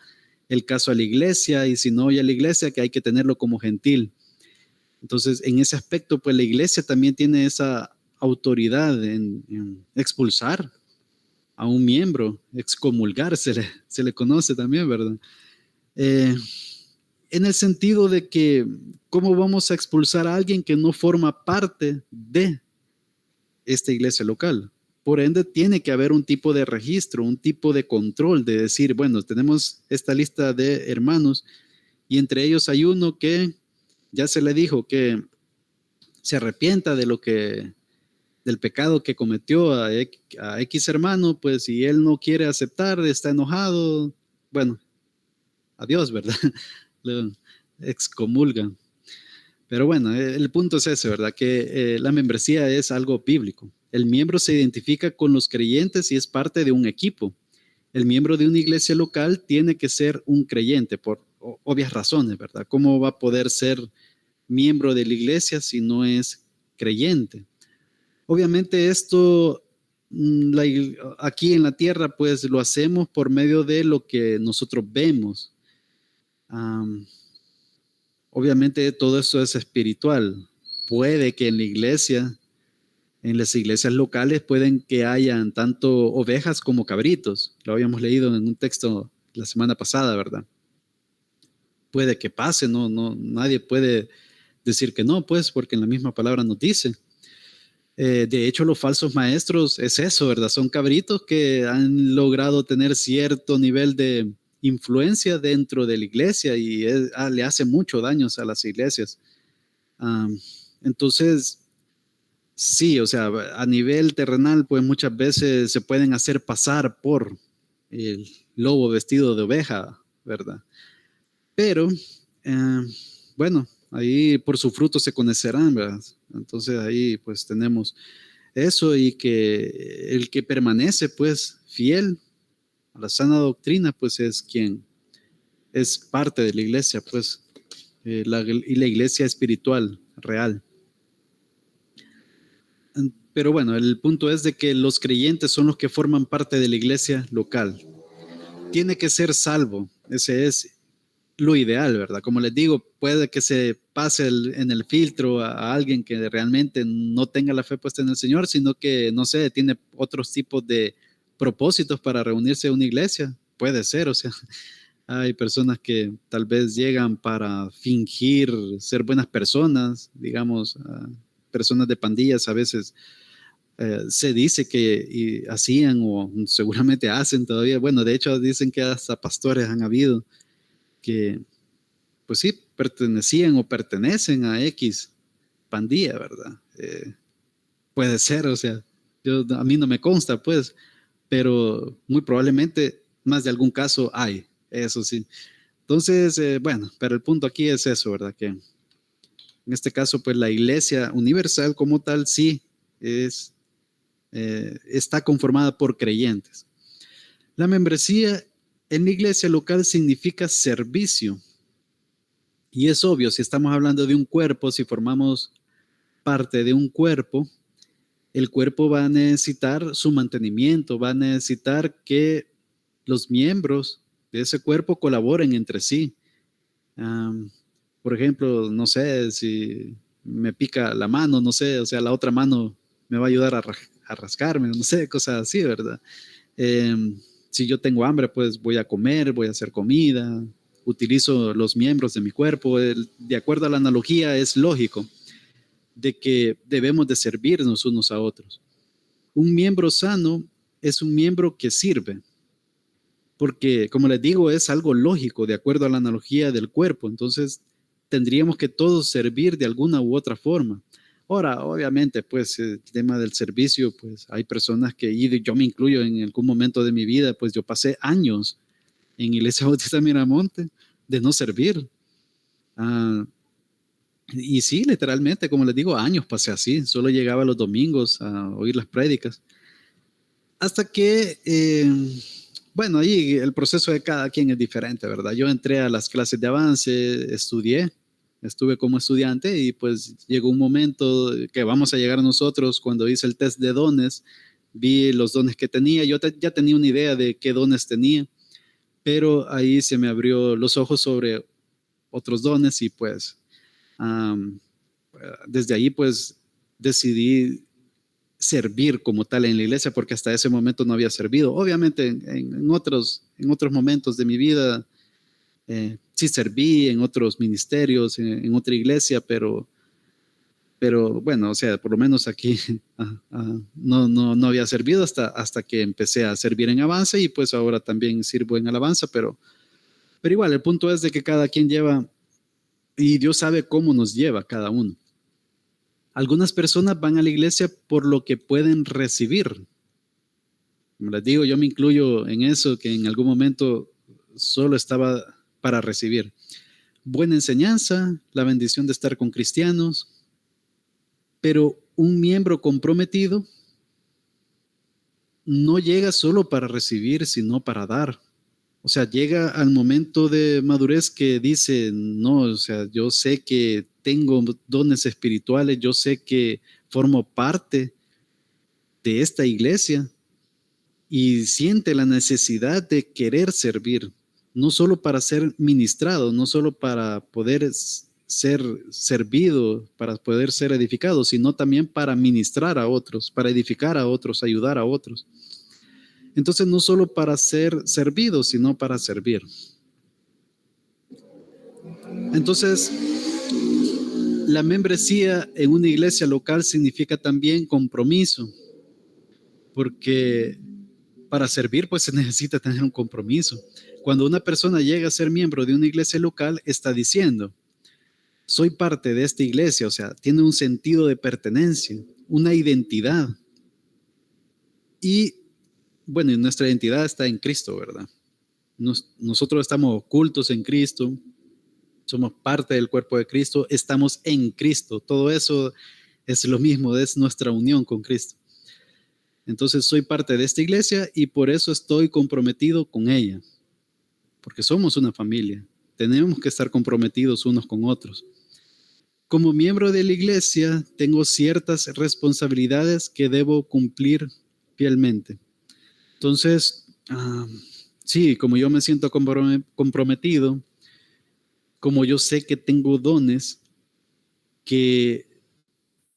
el caso a la iglesia. Y si no oye a la iglesia, que hay que tenerlo como gentil. Entonces, en ese aspecto, pues la iglesia también tiene esa autoridad en expulsar a un miembro, excomulgar, se le conoce también, ¿verdad? En el sentido de que, ¿cómo vamos a expulsar a alguien que no forma parte de esta iglesia local? Por ende, tiene que haber un tipo de registro, un tipo de control de decir, bueno, tenemos esta lista de hermanos y entre ellos hay uno que ya se le dijo que se arrepienta de del pecado que cometió a X hermano, pues si él no quiere aceptar, está enojado, bueno, adiós, ¿verdad? Lo excomulgan. Pero bueno, el punto es ese, ¿verdad? Que la membresía es algo bíblico. El miembro se identifica con los creyentes y es parte de un equipo. El miembro de una iglesia local tiene que ser un creyente por obvias razones, ¿verdad? ¿Cómo va a poder ser miembro de la iglesia si no es creyente? Obviamente esto aquí en la tierra pues lo hacemos por medio de lo que nosotros vemos. Obviamente todo esto es espiritual. Puede que en la iglesia, en las iglesias locales, pueden que hayan tanto ovejas como cabritos. Lo habíamos leído en un texto la semana pasada, ¿verdad? Puede que pase, nadie puede decir que no, pues, porque en la misma palabra nos dice. De hecho, los falsos maestros es eso, ¿verdad? Son cabritos que han logrado tener cierto nivel de influencia dentro de la iglesia y le hace mucho daño a las iglesias. Um, entonces, sí, o sea, a nivel terrenal, pues muchas veces se pueden hacer pasar por el lobo vestido de oveja, ¿verdad? Pero, eh, bueno, ahí por su fruto se conocerán, ¿verdad? Entonces ahí pues tenemos eso y que el que permanece pues fiel a la sana doctrina pues es quien es parte de la iglesia pues y la iglesia espiritual real. Pero bueno, el punto es de que los creyentes son los que forman parte de la iglesia local. Tiene que ser salvo, ese es lo ideal, ¿verdad? Como les digo, puede que se pase en el filtro a alguien que realmente no tenga la fe puesta en el Señor, sino que, no sé, tiene otros tipos de propósitos para reunirse a una iglesia. Puede ser, o sea, hay personas que tal vez llegan para fingir ser buenas personas, digamos, personas de pandillas a veces se dice que hacían o seguramente hacen todavía. Bueno, de hecho dicen que hasta pastores han habido que, pues sí, pertenecían o pertenecen a X pandilla, ¿verdad? Puede ser, o sea, a mí no me consta, pues, pero muy probablemente más de algún caso hay, eso sí. Entonces, bueno, pero el punto aquí es eso, ¿verdad? Que en este caso, pues la iglesia universal como tal sí está conformada por creyentes. La membresía en la iglesia local significa servicio. Y es obvio, si estamos hablando de un cuerpo, si formamos parte de un cuerpo, el cuerpo va a necesitar su mantenimiento, va a necesitar que los miembros de ese cuerpo colaboren entre sí. Por ejemplo, no sé, si me pica la mano, no sé, o sea, la otra mano me va a ayudar a rascarme, no sé, cosas así, ¿verdad? Si yo tengo hambre, pues voy a comer, voy a hacer comida, utilizo los miembros de mi cuerpo. De acuerdo a la analogía, es lógico de que debemos de servirnos unos a otros. Un miembro sano es un miembro que sirve, porque como les digo, es algo lógico de acuerdo a la analogía del cuerpo. Entonces, tendríamos que todos servir de alguna u otra forma. Ahora, obviamente, pues el tema del servicio, pues hay personas que, y yo me incluyo en algún momento de mi vida, pues yo pasé años en Iglesia Bautista Miramonte de no servir. Y sí, literalmente, como les digo, años pasé así, solo llegaba los domingos a oír las prédicas. Hasta que, bueno, ahí el proceso de cada quien es diferente, ¿verdad? Yo entré a las clases de avance, estudié, estuve como estudiante y pues llegó un momento que vamos a llegar nosotros cuando hice el test de dones, vi los dones que tenía, yo ya tenía una idea de qué dones tenía, pero ahí se me abrió los ojos sobre otros dones y pues desde ahí pues decidí servir como tal en la iglesia porque hasta ese momento no había servido. Obviamente en otros momentos de mi vida sí serví en otros ministerios, en otra iglesia, pero bueno, o sea, por lo menos aquí no había servido hasta que empecé a servir en Avance y pues ahora también sirvo en Alabanza, pero igual el punto es de que cada quien lleva y Dios sabe cómo nos lleva cada uno. Algunas personas van a la iglesia por lo que pueden recibir. Como les digo, yo me incluyo en eso, que en algún momento solo estaba para recibir. Buena enseñanza, la bendición de estar con cristianos, pero un miembro comprometido no llega solo para recibir, sino para dar. O sea, llega al momento de madurez que dice, no, o sea, yo sé que tengo dones espirituales, yo sé que formo parte de esta iglesia y siente la necesidad de querer servir, no solo para ser ministrado, no solo para poder ser servido, para poder ser edificado, sino también para ministrar a otros, para edificar a otros, ayudar a otros. Entonces, no solo para ser servido, sino para servir. Entonces, La membresía en una iglesia local significa también compromiso, porque para servir pues se necesita tener un compromiso. Cuando una persona llega a ser miembro de una iglesia local, está diciendo, soy parte de esta iglesia, o sea, tiene un sentido de pertenencia, una identidad. Y bueno, y nuestra identidad está en Cristo, ¿verdad? Nosotros estamos ocultos en Cristo, somos parte del cuerpo de Cristo, estamos en Cristo. Todo eso es lo mismo, es nuestra unión con Cristo. Entonces soy parte de esta iglesia y por eso estoy comprometido con ella, porque somos una familia. Tenemos que estar comprometidos unos con otros. Como miembro de la iglesia, tengo ciertas responsabilidades que debo cumplir fielmente. Entonces, sí, como yo me siento comprometido, como yo sé que tengo dones que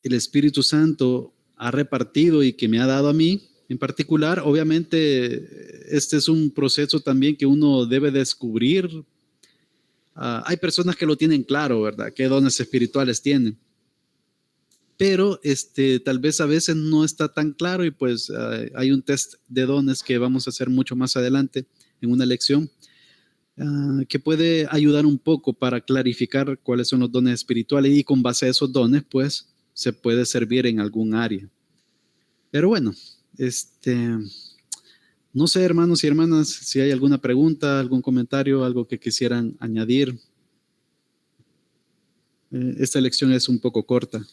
el Espíritu Santo ha repartido y que me ha dado a mí en particular, obviamente este es un proceso también que uno debe descubrir. Hay personas que lo tienen claro, ¿verdad? ¿Qué dones espirituales tienen? Pero tal vez a veces no está tan claro y pues hay un test de dones que vamos a hacer mucho más adelante en una lección que puede ayudar un poco para clarificar cuáles son los dones espirituales y con base a esos dones pues se puede servir en algún área. Pero bueno, no sé, hermanos y hermanas, si hay alguna pregunta, algún comentario, algo que quisieran añadir. Esta lección es un poco corta.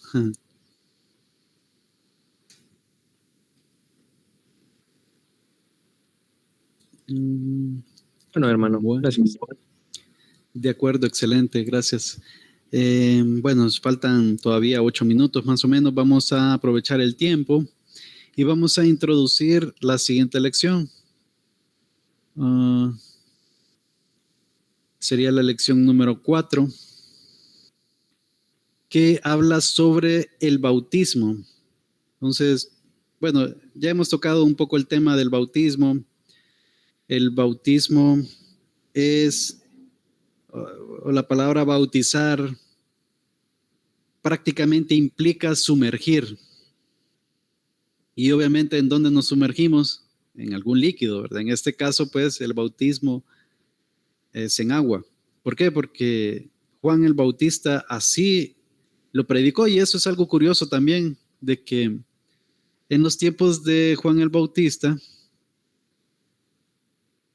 Bueno, hermano, Bueno, gracias. de acuerdo, excelente, gracias. Bueno, nos faltan todavía 8 minutos más o menos. Vamos a aprovechar el tiempo y vamos a introducir la siguiente lección. Sería la lección número 4, que habla sobre el bautismo. Entonces, bueno, ya hemos tocado un poco el tema del bautismo. El bautismo es, o la palabra bautizar, prácticamente implica sumergir. Y obviamente, ¿en dónde nos sumergimos? En algún líquido, ¿verdad? En este caso, pues, el bautismo es en agua. ¿Por qué? Porque Juan el Bautista así lo predicó y eso es algo curioso también, de que en los tiempos de Juan el Bautista,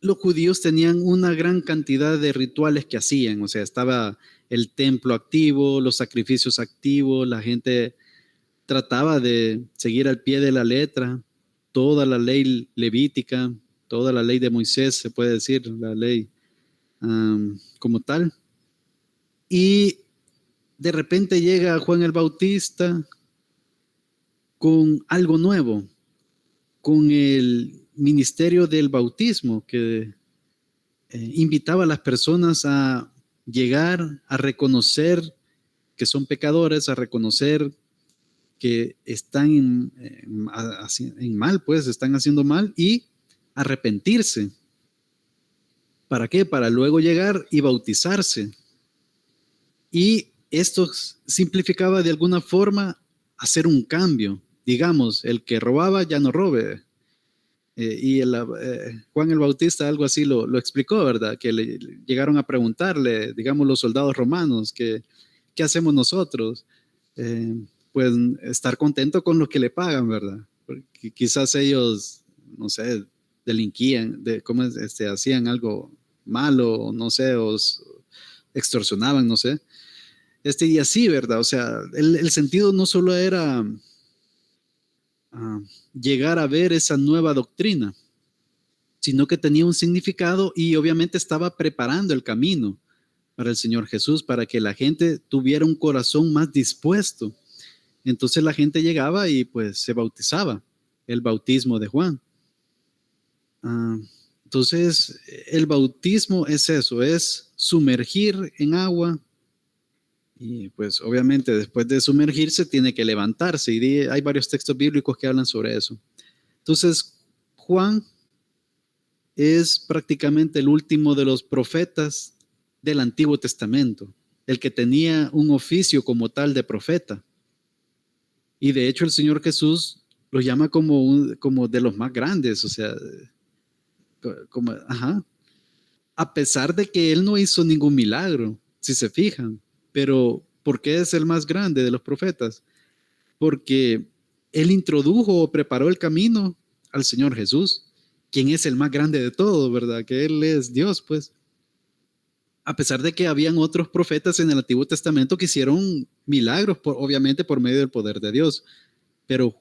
los judíos tenían una gran cantidad de rituales que hacían, o sea, estaba el templo activo, los sacrificios activos, la gente trataba de seguir al pie de la letra toda la ley levítica, toda la ley de Moisés, se puede decir, la ley como tal. Y de repente llega Juan el Bautista con algo nuevo, con el ministerio del bautismo, que invitaba a las personas a llegar a reconocer que son pecadores, a reconocer que están en mal, pues están haciendo mal y arrepentirse. ¿Para qué? Para luego llegar y bautizarse. Y esto simplificaba de alguna forma hacer un cambio. Digamos, el que robaba ya no robe. Juan el Bautista algo así lo explicó, ¿verdad? Que le llegaron a preguntarle, digamos, los soldados romanos, ¿qué hacemos nosotros? Pues estar contento con lo que le pagan, ¿verdad? Porque quizás ellos, no sé, delinquían, hacían algo malo, no sé, o extorsionaban, no sé. Y así, ¿verdad? O sea, el sentido no solo era llegar a ver esa nueva doctrina, sino que tenía un significado y obviamente estaba preparando el camino para el Señor Jesús, para que la gente tuviera un corazón más dispuesto. Entonces la gente llegaba y pues se bautizaba, el bautismo de Juan. Entonces el bautismo es eso, es sumergir en agua y pues obviamente después de sumergirse tiene que levantarse y hay varios textos bíblicos que hablan sobre eso. Entonces Juan es prácticamente el último de los profetas del Antiguo Testamento. el que tenía un oficio como tal de profeta. Y de hecho el Señor Jesús lo llama como de los más grandes, o sea, como, ajá, a pesar de que él no hizo ningún milagro, si se fijan. Pero ¿por qué es el más grande de los profetas? Porque él introdujo o preparó el camino al Señor Jesús, quien es el más grande de todos, ¿verdad? Que él es Dios, pues. A pesar de que habían otros profetas en el Antiguo Testamento que hicieron milagros, obviamente por medio del poder de Dios. Pero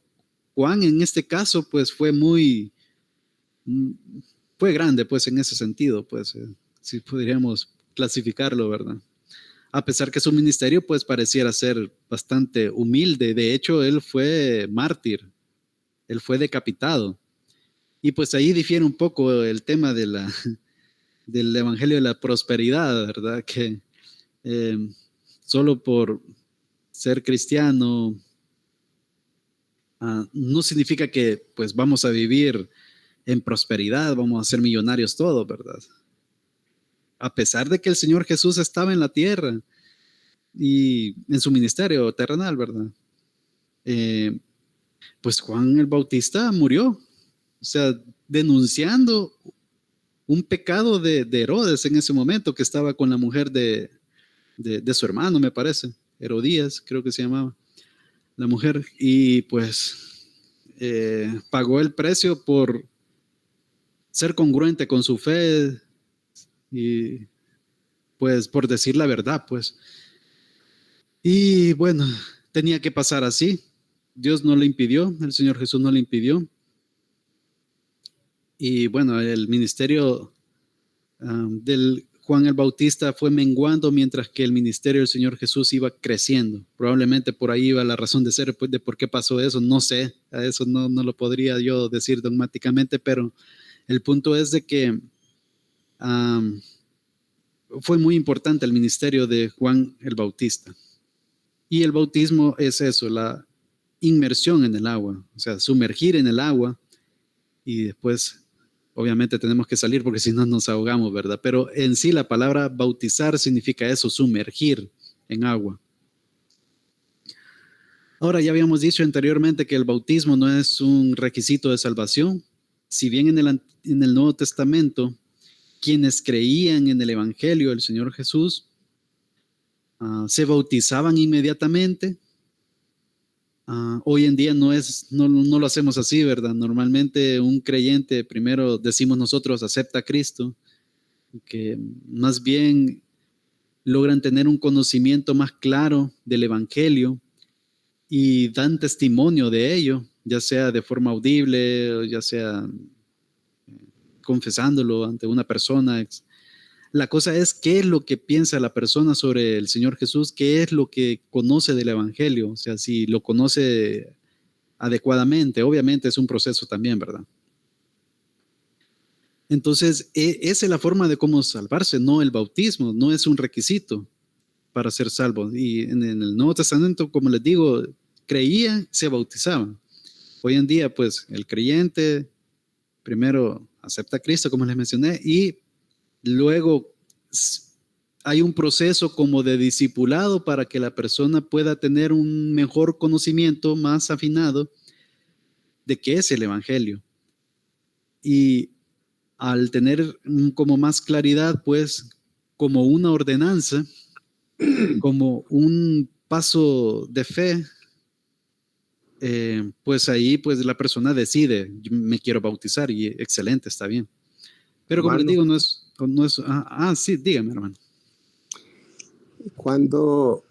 Juan en este caso, pues mm, fue grande, pues en ese sentido, pues, si podríamos clasificarlo, ¿verdad? A pesar que su ministerio, pues, pareciera ser bastante humilde. De hecho, él fue mártir, él fue decapitado. Y pues ahí difiere un poco el tema del evangelio de la prosperidad, ¿verdad? Que eh, solo por ser cristiano no significa que pues vamos a vivir en prosperidad, vamos a ser millonarios todos, ¿verdad? A pesar de que el Señor Jesús estaba en la tierra y en su ministerio terrenal, ¿verdad? Eh, pues Juan el Bautista murió, o sea, denunciando un pecado de Herodes en ese momento, que estaba con la mujer de su hermano, me parece, Herodías, creo que se llamaba la mujer, y pues pagó el precio por ser congruente con su fe y pues por decir la verdad, pues. Y bueno, tenía que pasar así. Dios no le impidió, el Señor Jesús no le impidió. Y bueno, el ministerio del Juan el Bautista fue menguando mientras que el ministerio del Señor Jesús iba creciendo. Probablemente por ahí iba la razón de ser, pues, de por qué pasó eso. No sé, a eso no lo podría yo decir dogmáticamente, pero el punto es de que um, fue muy importante el ministerio de Juan el Bautista. Y el bautismo es eso, la inmersión en el agua, o sea, sumergir en el agua y después, obviamente, tenemos que salir porque si no nos ahogamos, ¿verdad? Pero en sí la palabra bautizar significa eso, sumergir en agua. Ahora, ya habíamos dicho anteriormente que el bautismo no es un requisito de salvación. Si bien en el Nuevo Testamento, quienes creían en el Evangelio del Señor Jesús se bautizaban inmediatamente. Hoy en día no lo hacemos así, ¿verdad? Normalmente un creyente, primero decimos nosotros, acepta a Cristo, que más bien logran tener un conocimiento más claro del Evangelio y dan testimonio de ello, ya sea de forma audible, o ya sea confesándolo ante una persona. La cosa es qué es lo que piensa la persona sobre el Señor Jesús, qué es lo que conoce del Evangelio, o sea, si lo conoce adecuadamente, obviamente es un proceso también, ¿verdad? Entonces, esa es la forma de cómo salvarse, no el bautismo, no es un requisito para ser salvo. Y en el Nuevo Testamento, como les digo, creían, se bautizaban. Hoy en día, pues, el creyente primero acepta a Cristo, como les mencioné, y luego hay un proceso como de discipulado para que la persona pueda tener un mejor conocimiento más afinado de qué es el Evangelio. Y al tener como más claridad, pues, como una ordenanza, como un paso de fe, pues ahí pues la persona decide, me quiero bautizar y excelente, está bien. Pero como les Hermano, digo, sí, dígame, hermano. cuando,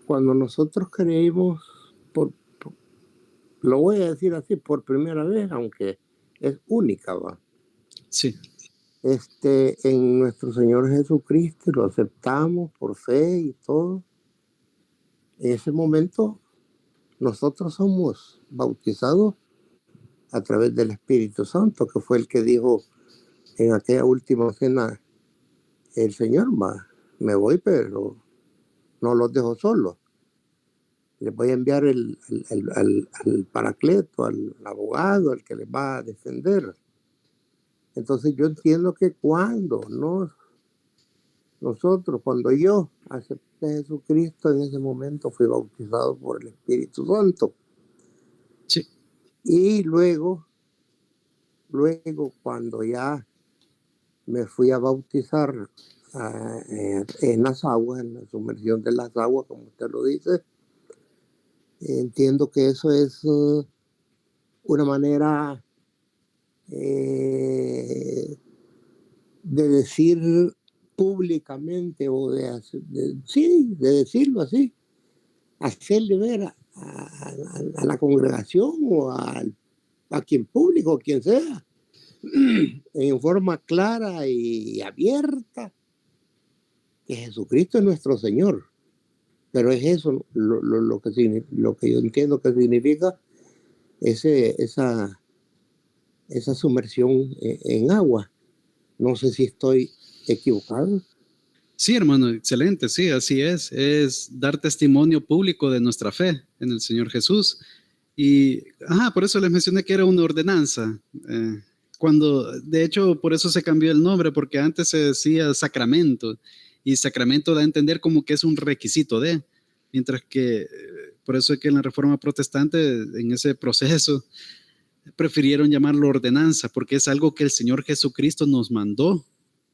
cuando nosotros creímos, lo voy a decir así, por primera vez, aunque es única, ¿va? Sí. En nuestro Señor Jesucristo, lo aceptamos por fe y todo. En ese momento, nosotros somos bautizados a través del Espíritu Santo, que fue el que dijo en aquella última cena, el Señor, me voy, pero no los dejo solos. Les voy a enviar al paracleto, al abogado, al que les va a defender. Entonces yo entiendo que cuando nosotros, cuando yo acepté a Jesucristo, en ese momento fui bautizado por el Espíritu Santo. Sí. Y luego, cuando ya me fui a bautizar en las aguas, en la sumersión de las aguas, como usted lo dice, entiendo que eso es una manera de decir públicamente o de decirlo así, hacerle ver a la congregación o a quien público, quien sea, en forma clara y abierta, que Jesucristo es nuestro Señor. Pero es eso lo que yo entiendo que significa esa sumersión en agua. No sé si estoy equivocado. Sí, hermano, excelente, sí, así es dar testimonio público de nuestra fe en el Señor Jesús. Y, por eso les mencioné que era una ordenanza. De hecho, por eso se cambió el nombre, porque antes se decía sacramento, y sacramento da a entender como que es un requisito de, mientras que, por eso es que en la Reforma Protestante, en ese proceso, prefirieron llamarlo ordenanza, porque es algo que el Señor Jesucristo nos mandó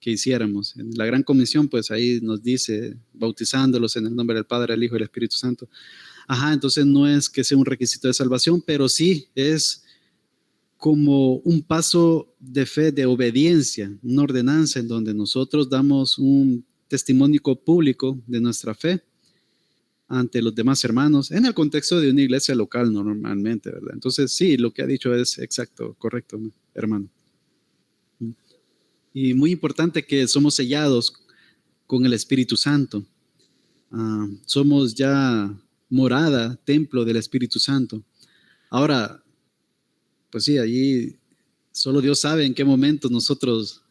que hiciéramos. En la Gran Comisión, pues ahí nos dice, bautizándolos en el nombre del Padre, el Hijo y el Espíritu Santo. Entonces no es que sea un requisito de salvación, pero sí es como un paso de fe, de obediencia, una ordenanza en donde nosotros damos un testimonio público de nuestra fe ante los demás hermanos, en el contexto de una iglesia local normalmente, ¿verdad? Entonces sí, lo que ha dicho es exacto, correcto, hermano. Y muy importante que somos sellados con el Espíritu Santo. Somos ya morada, templo del Espíritu Santo. Ahora, pues sí, allí solo Dios sabe en qué momento nosotros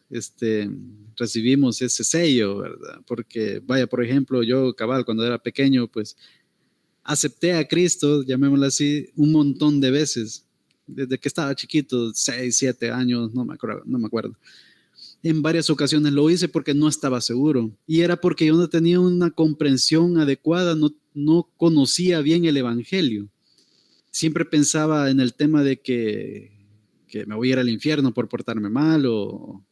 recibimos ese sello, ¿verdad? Porque, vaya, por ejemplo, yo, cabal, cuando era pequeño, pues acepté a Cristo, llamémoslo así, un montón de veces. Desde que estaba chiquito, 6, 7 años, no me acuerdo. En varias ocasiones lo hice porque no estaba seguro. Y era porque yo no tenía una comprensión adecuada, no conocía bien el Evangelio. Siempre pensaba en el tema de que me voy a ir al infierno por portarme mal o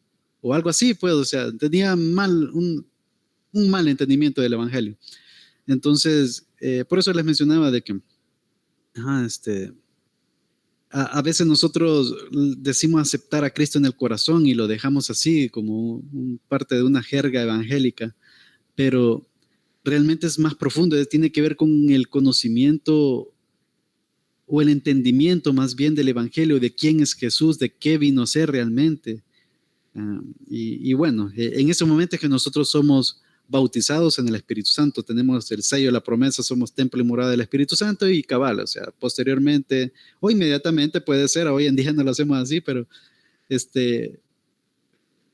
algo así, pues, o sea, tenía un mal entendimiento del Evangelio. Entonces, por eso les mencionaba de que a veces nosotros decimos aceptar a Cristo en el corazón y lo dejamos así como parte de una jerga evangélica, pero realmente es más profundo, tiene que ver con el conocimiento o el entendimiento más bien del Evangelio, de quién es Jesús, de qué vino a ser realmente. Y bueno, en ese momento es que nosotros somos bautizados en el Espíritu Santo, tenemos el sello de la promesa, somos templo y morada del Espíritu Santo y cabal, o sea, posteriormente o inmediatamente puede ser, hoy en día no lo hacemos así, pero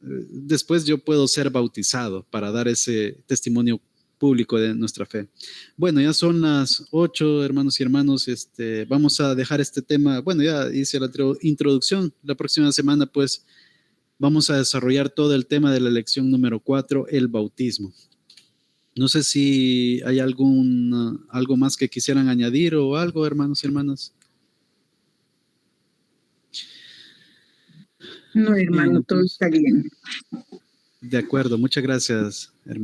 después yo puedo ser bautizado para dar ese testimonio público de nuestra fe. Bueno, ya son las 8, hermanos y hermanos, vamos a dejar este tema, bueno, ya hice la introducción, la próxima semana pues vamos a desarrollar todo el tema de la lección número 4, el bautismo. No sé si hay algo más que quisieran añadir o algo, hermanos y hermanas. No, hermano, todo está bien. De acuerdo, muchas gracias, hermano.